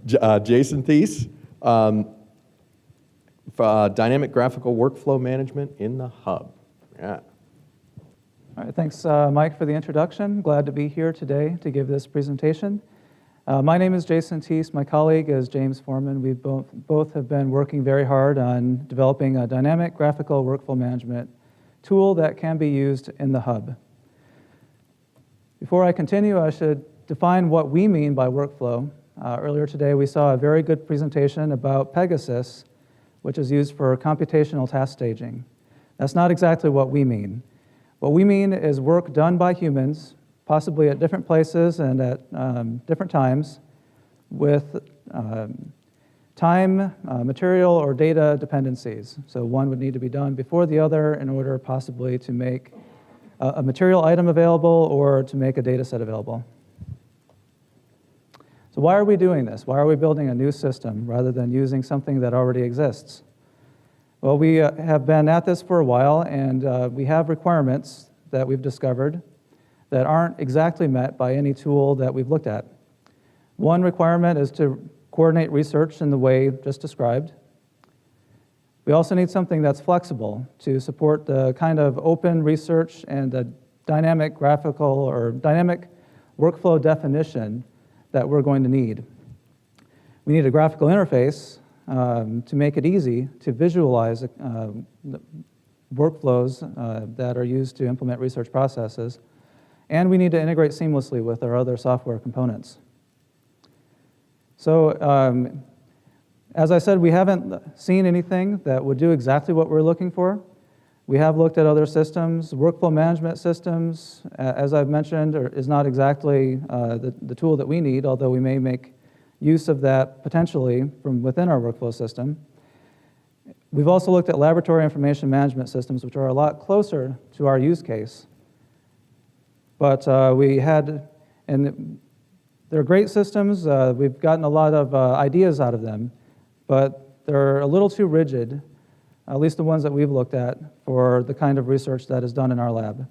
Jason Thiese, Dynamic Graphical Workflow Management in the Hub. Yeah. All right, thanks, Mike, for the introduction. Glad to be here today to give this presentation. My name is Jason Thiese. My colleague is James Fourman. We both have been working very hard on developing a dynamic graphical workflow management tool that can be used in the Hub. Before I continue, I should define what we mean by workflow. Earlier today, we saw a very good presentation about Pegasus, which is used for computational task staging. That's not exactly what we mean. What we mean is work done by humans, possibly at different places and at different times, with time, material, or data dependencies. So one would need to be done before the other in order possibly to make a material item available or to make a data set available. So why are we doing this? Why are we building a new system rather than using something that already exists? Well, we have been at this for a while, and we have requirements that we've discovered that aren't exactly met by any tool that we've looked at. One requirement is to coordinate research in the way just described. We also need something that's flexible to support the kind of open research and the dynamic graphical or dynamic workflow definition that we're going to need. We need a graphical interface to make it easy to visualize workflows that are used to implement research processes. And we need to integrate seamlessly with our other software components. So as I said, we haven't seen anything that would do exactly what we're looking for. We have looked at other systems. Workflow management systems, as I've mentioned, is not exactly the tool that we need, although we may make use of that potentially from within our workflow system. We've also looked at laboratory information management systems, which are a lot closer to our use case. But and they're great systems. We've gotten a lot of ideas out of them, but they're a little too rigid, at least the ones that we've looked at, for the kind of research that is done in our lab.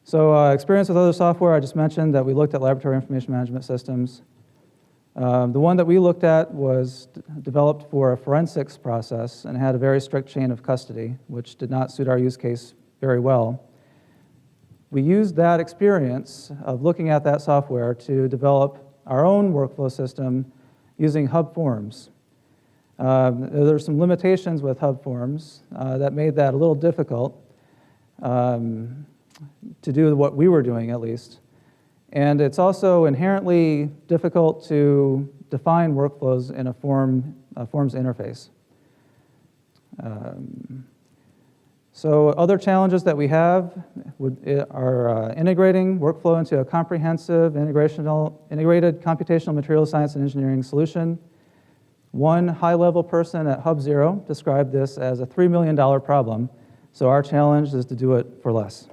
So experience with other software, I just mentioned that we looked at laboratory information management systems. The one that we looked at was developed for a forensics process and had a very strict chain of custody, which did not suit our use case very well. We used that experience of looking at that software to develop our own workflow system using hub forms. There are some limitations with hub forms that made that a little difficult to do what we were doing, at least. And it's also inherently difficult to define workflows in a forms interface. So other challenges that we have are integrating workflow into a comprehensive integrated computational material science and engineering solution. One high-level person at HUBzero described this as a $3 million problem, so our challenge is to do it for less.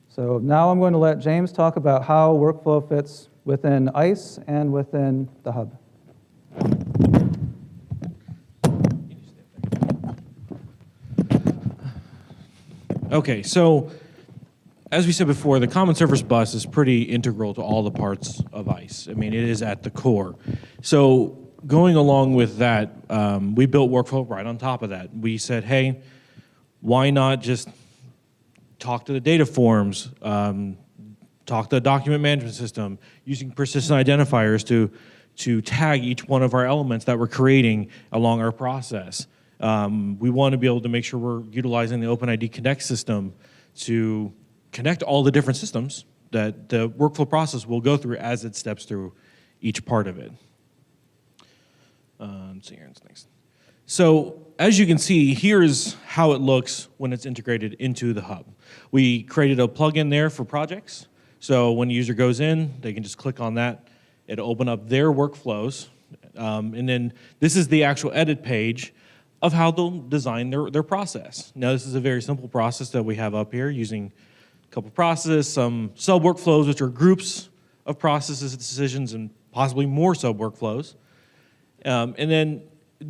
So now I'm going to let James talk about how workflow fits within ICE and within the Hub. Okay, so as we said before, the common surface bus is pretty integral to all the parts of ICE. I mean, it is at the core. So going along with that, we built workflow right on top of that. We said, hey, why not just talk to the data forms, talk to the document management system, using persistent identifiers to tag each one of our elements that we're creating along our process. We want to be able to make sure we're utilizing the OpenID Connect system to connect all the different systems that the workflow process will go through as it steps through each part of it. Let's see here, it's next. So as you can see, here's how it looks when it's integrated into the Hub. We created a plugin there for projects. So when a user goes in, they can just click on that. It'll open up their workflows. And then this is the actual edit page of how they'll design their process. Now, this is a very simple process that we have up here using a couple processes, some sub-workflows, which are groups of processes, decisions, and possibly more sub-workflows. And then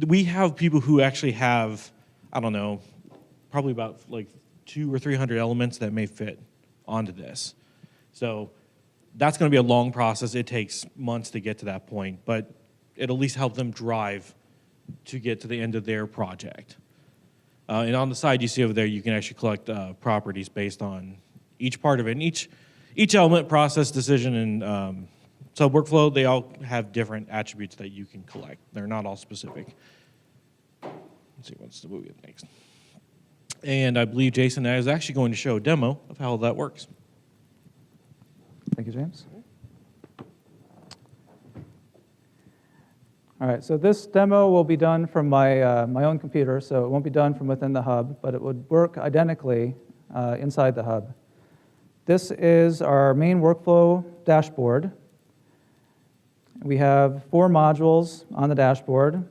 we have people who actually have, I don't know, probably about like 200 or 300 elements that may fit onto this. So That's going to be a long process. It takes months to get to that point, but it'll at least help them drive to get to the end of their project. And on the side, you see over there, you can actually collect properties based on each part of it. And each element, process, decision, and sub-workflow, they all have different attributes that you can collect. They're not all specific. Let's see, what's the movie next? And I believe Jason is actually going to show a demo of how that works. Thank you, James. All right, so this demo will be done from my, my own computer, so it won't be done from within the hub, but it would work identically inside the hub. This is our main workflow dashboard. We have 4 modules on the dashboard.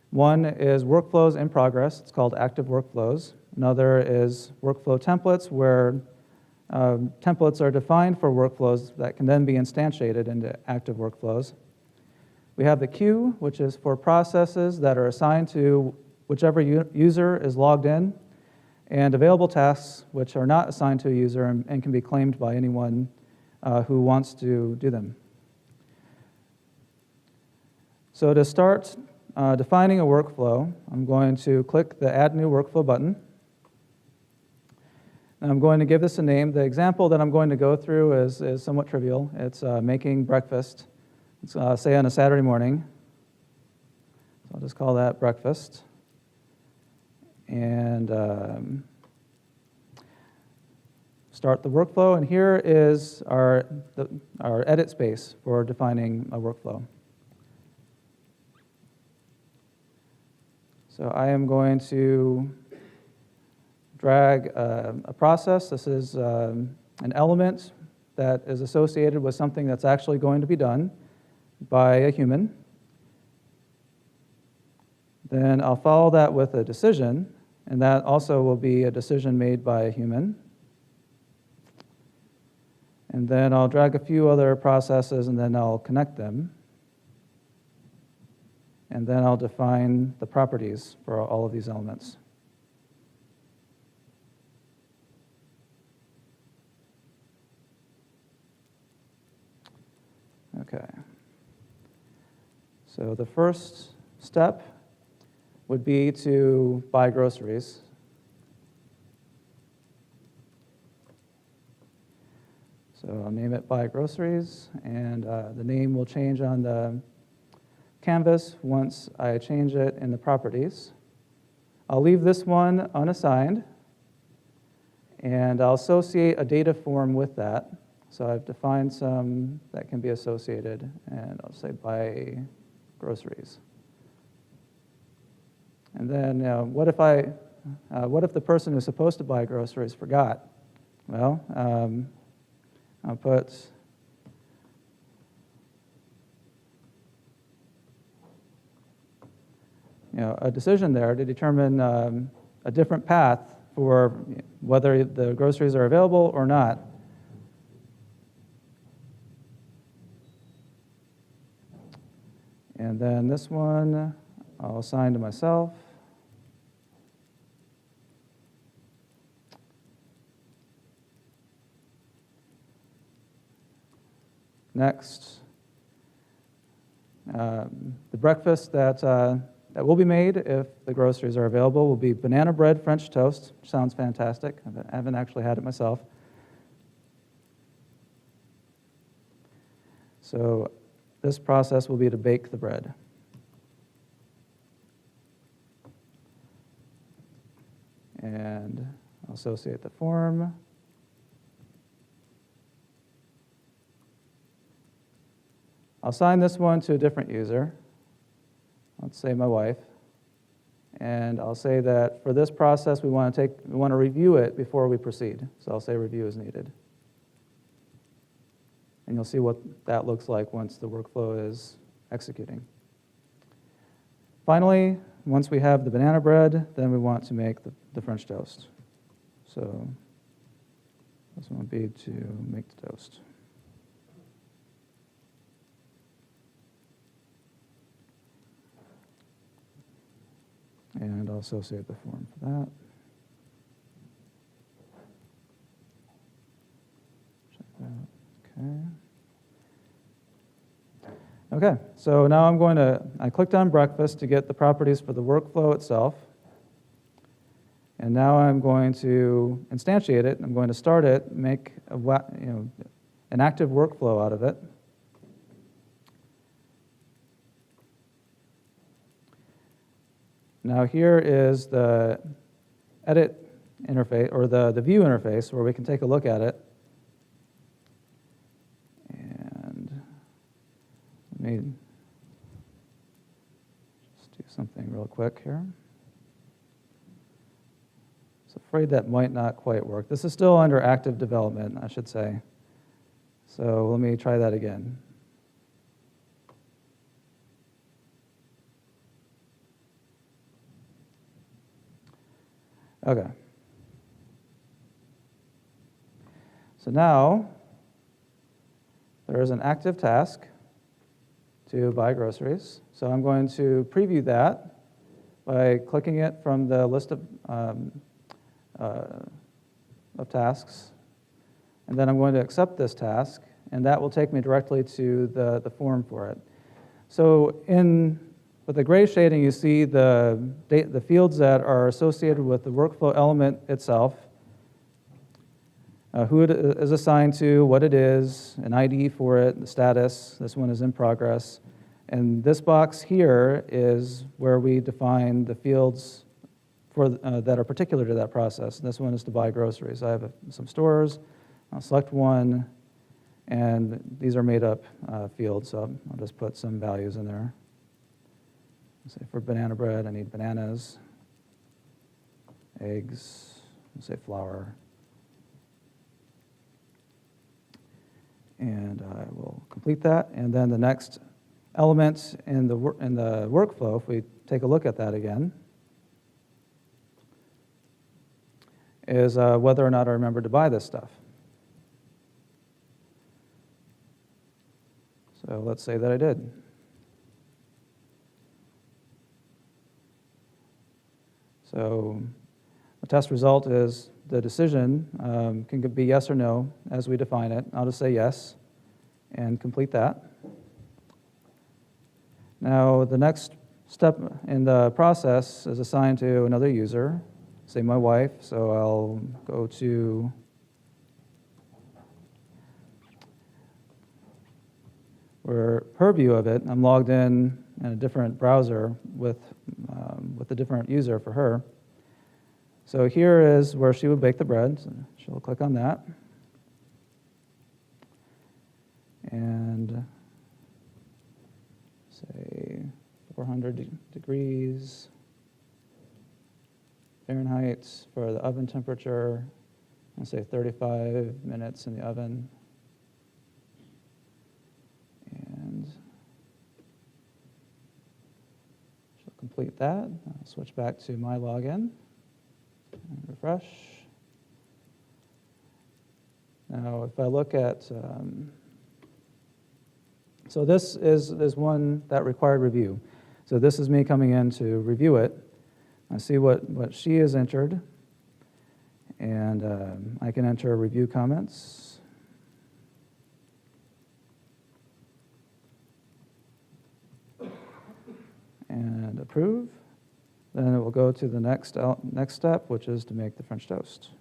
One is workflows in progress. It's called active workflows. Another is workflow templates, where templates are defined for workflows that can then be instantiated into active workflows. We have the queue, which is for processes that are assigned to whichever user is logged in, and available tasks, which are not assigned to a user and can be claimed by anyone who wants to do them. So to start defining a workflow, I'm going to click the Add New Workflow button. And I'm going to give this a name. The example that I'm going to go through is somewhat trivial. It's making breakfast, say on a Saturday morning. So I'll just call that breakfast. And start the workflow. And here is our edit space for defining a workflow. So I am going to drag a process. This is an element that is associated with something that's actually going to be done by a human. Then I'll follow that with a decision, and that also will be a decision made by a human. And then I'll drag a few other processes, and then I'll connect them. And then I'll define the properties for all of these elements. Okay. So the first step would be to buy groceries. So I'll name it Buy Groceries, and the name will change on the canvas once I change it in the properties. I'll leave this one unassigned, and I'll associate a data form with that. So I've defined some that can be associated, and I'll say buy groceries. And then what if the person who's supposed to buy groceries forgot? Well, I'll put a decision there to determine a different path for whether the groceries are available or not. And then this one I'll assign to myself. Next, the breakfast that will be made if the groceries are available will be banana bread French toast, which sounds fantastic. I haven't actually had it myself. So this process will be to bake the bread. And I'll associate the form. I'll assign this one to a different user. Let's say my wife. And I'll say that for this process, we want to review it before we proceed. So I'll say review is needed. And you'll see what that looks like once the workflow is executing. Finally, once we have the banana bread, then we want to make the French toast. So this one would be to make the toast. And I'll associate the form for that. Check that out. Okay. Okay, so now I clicked on breakfast to get the properties for the workflow itself. And now I'm going to instantiate it. I'm going to start it, make an active workflow out of it. Now here is the edit interface, or the view interface, where we can take a look at it. And let me just do something real quick here. I was afraid that might not quite work. This is still under active development, I should say. So let me try that again. Okay. So now there is an active task to buy groceries. So I'm going to preview that by clicking it from the list of tasks. And then I'm going to accept this task, and that will take me directly to the form for it. So with the gray shading, you see the fields that are associated with the workflow element itself, who it is assigned to, what it is, an ID for it, the status. This one is in progress. And this box here is where we define the fields that are particular to that process. This one is to buy groceries. I have some stores. I'll select one, and these are made up fields, so I'll just put some values in there. Say for banana bread, I need bananas, eggs, say flour. And I will complete that. And then the next element in the workflow, if we take a look at that again, is whether or not I remember to buy this stuff. So let's say that I did. So the test result is the decision can be yes or no as we define it. I'll just say yes and complete that. Now the next step in the process is assigned to another user, say my wife. So I'll go to where her view of it. I'm logged in a different browser with a different user for her. So here is where she would bake the bread. So she'll click on that. And say 400 degrees Fahrenheit for the oven temperature. I'll say 35 minutes in the oven. And she'll complete that. I'll switch back to my login and refresh. Now, if I look at, so this is one that required review. So this is me coming in to review it. I see what she has entered, and I can enter review comments. And approve. Then it will go to the next step, which is to make the French toast.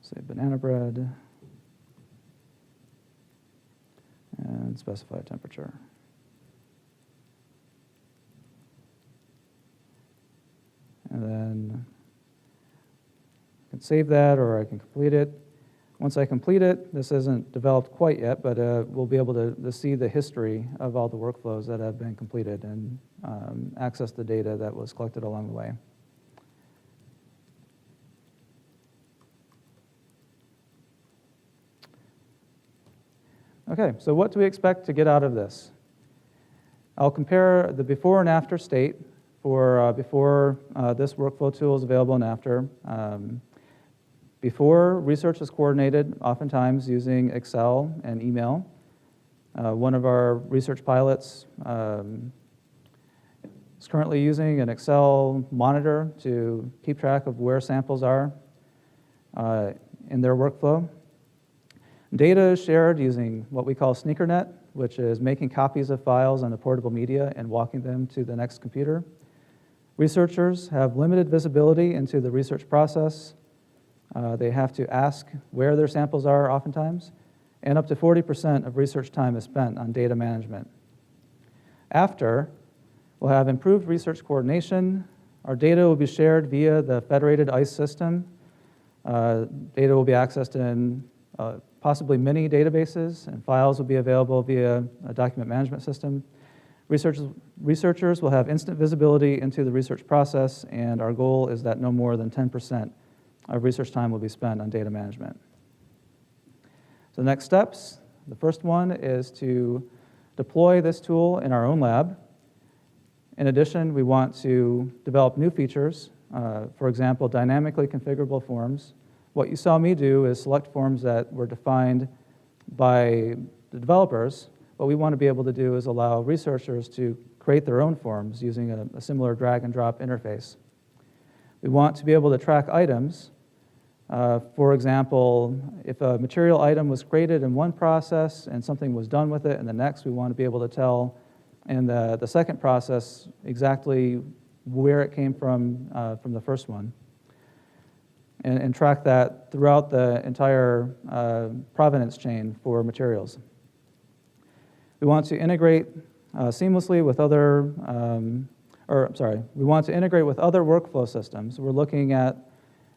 Say banana bread, and specify a temperature. And then I can save that, or I can complete it. Once I complete it, this isn't developed quite yet, but we'll be able to see the history of all the workflows that have been completed and access the data that was collected along the way. Okay, so what do we expect to get out of this? I'll compare the before and after state for before this workflow tool is available and after. Before, research is coordinated, oftentimes using Excel and email. One of our research pilots is currently using an Excel monitor to keep track of where samples are in their workflow. Data is shared using what we call SneakerNet, which is making copies of files on a portable media and walking them to the next computer. Researchers have limited visibility into the research process. They have to ask where their samples are oftentimes, and up to 40% of research time is spent on data management. After, we'll have improved research coordination. Our data will be shared via the federated ICE system. Data will be accessed in possibly many databases, and files will be available via a document management system. Researchers will have instant visibility into the research process, and our goal is that no more than 10% of research time will be spent on data management. So the next steps, the first one is to deploy this tool in our own lab. In addition, we want to develop new features, for example, dynamically configurable forms. What you saw me do is select forms that were defined by the developers. What we want to be able to do is allow researchers to create their own forms using a similar drag and drop interface. We want to be able to track items. For example, if a material item was created in one process and something was done with it in the next, we want to be able to tell in the second process exactly where it came from the first one. And track that throughout the entire provenance chain for materials. We want to integrate seamlessly with other, we want to integrate with other workflow systems. We're looking at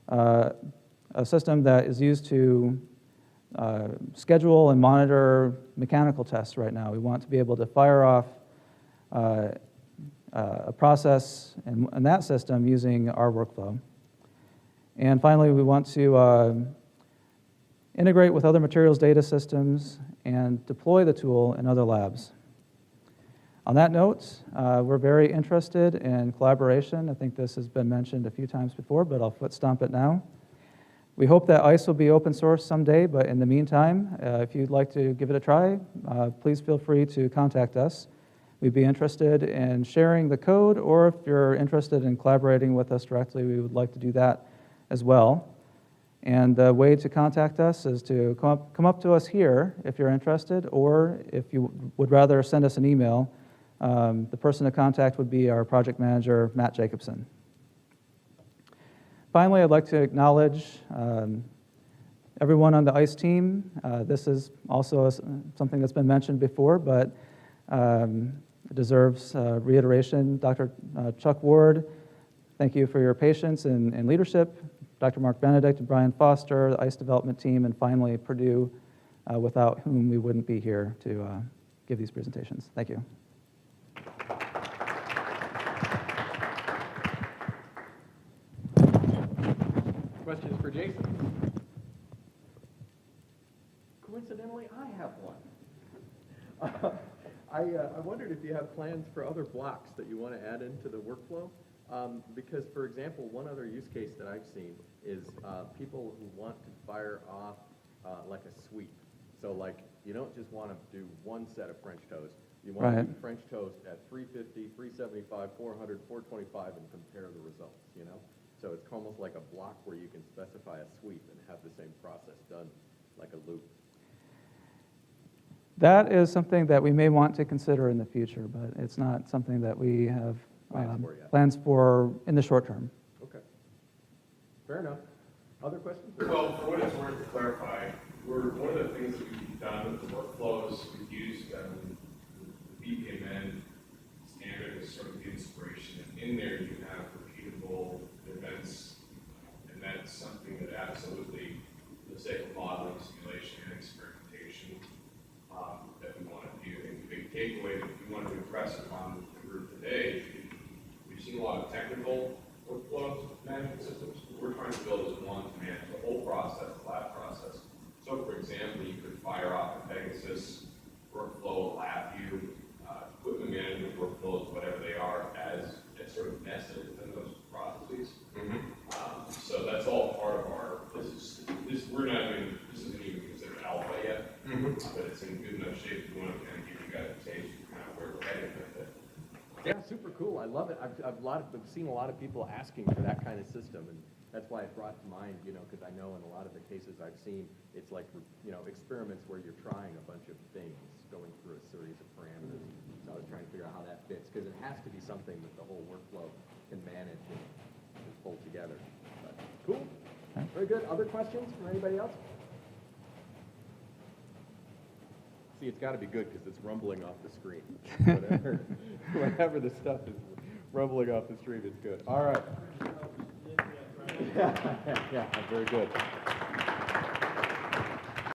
a system that is used to schedule and monitor mechanical tests right now. We want to be able to fire off a process in that system using our workflow. And finally, we want to integrate with other materials data systems and deploy the tool in other labs. On that note, we're very interested in collaboration. I think this has been mentioned a few times before, but I'll foot stomp it now. We hope that ICE will be open source someday, but in the meantime, if you'd like to give it a try, please feel free to contact us. We'd be interested in sharing the code, or if you're interested in collaborating with us directly, we would like to do that as well. And the way to contact us is to come up to us here if you're interested, or if you would rather send us an email, the person to contact would be our project manager, Matt Jacobsen. Finally, I'd like to acknowledge everyone on the ICE team. This is also something that's been mentioned before, but it deserves reiteration. Dr. Chuck Ward, thank you for your patience and leadership. Dr. Mark Benedict and Brian Foster, the ICE development team, and finally Purdue, without whom we wouldn't be here to give these presentations. Thank you. Questions for Jason? Coincidentally, I have one. I wondered if you have plans for other blocks that you want to add into the workflow. Because, for example, one other use case that I've seen is people who want to fire off like a sweep. So, like, you don't just want to do one set of French toast. You want to do French toast at 350, 375, 400, 425, and compare the results, you know? So it's almost like a block where you can specify a sweep and have the same process done like a loop. That is something that we may want to consider in the future, but it's not something that we have plans for in the short term. Okay. Fair enough. Other questions? Well, for what it's worth to clarify, one of the things that we've done with the workflows, we've used the BPMN standard as sort of the inspiration. And in there you have repeatable events, and that's something that absolutely, for the sake of modeling, simulation, and experimentation, that we want to do. And the big takeaway that we want to impress upon the group today, we've seen a lot of technical workflow management systems. What we're trying to build is one to manage the whole process, the lab process. So, for example, you could fire off a Pegasus workflow, LabVIEW, equipment management workflows, whatever they are, as sort of nested within those processes. So that's all part of our. This isn't even considered alpha yet, but it's in good enough shape. We want to kind of give you guys a taste of kind of where we're headed with it. Yeah, super cool. I love it. I've seen a lot of people asking for that kind of system, That's why it brought to mind, because I know in a lot of the cases I've seen, it's like, experiments where you're trying a bunch of things, going through a series of parameters. So I was trying to figure out how that fits, because it has to be something that the whole workflow can manage and pull together. But, cool. Very good. Other questions from anybody else? See, it's got to be good because it's rumbling off the screen. Whenever the stuff is rumbling off the screen, it's good. All right. Yeah, very good.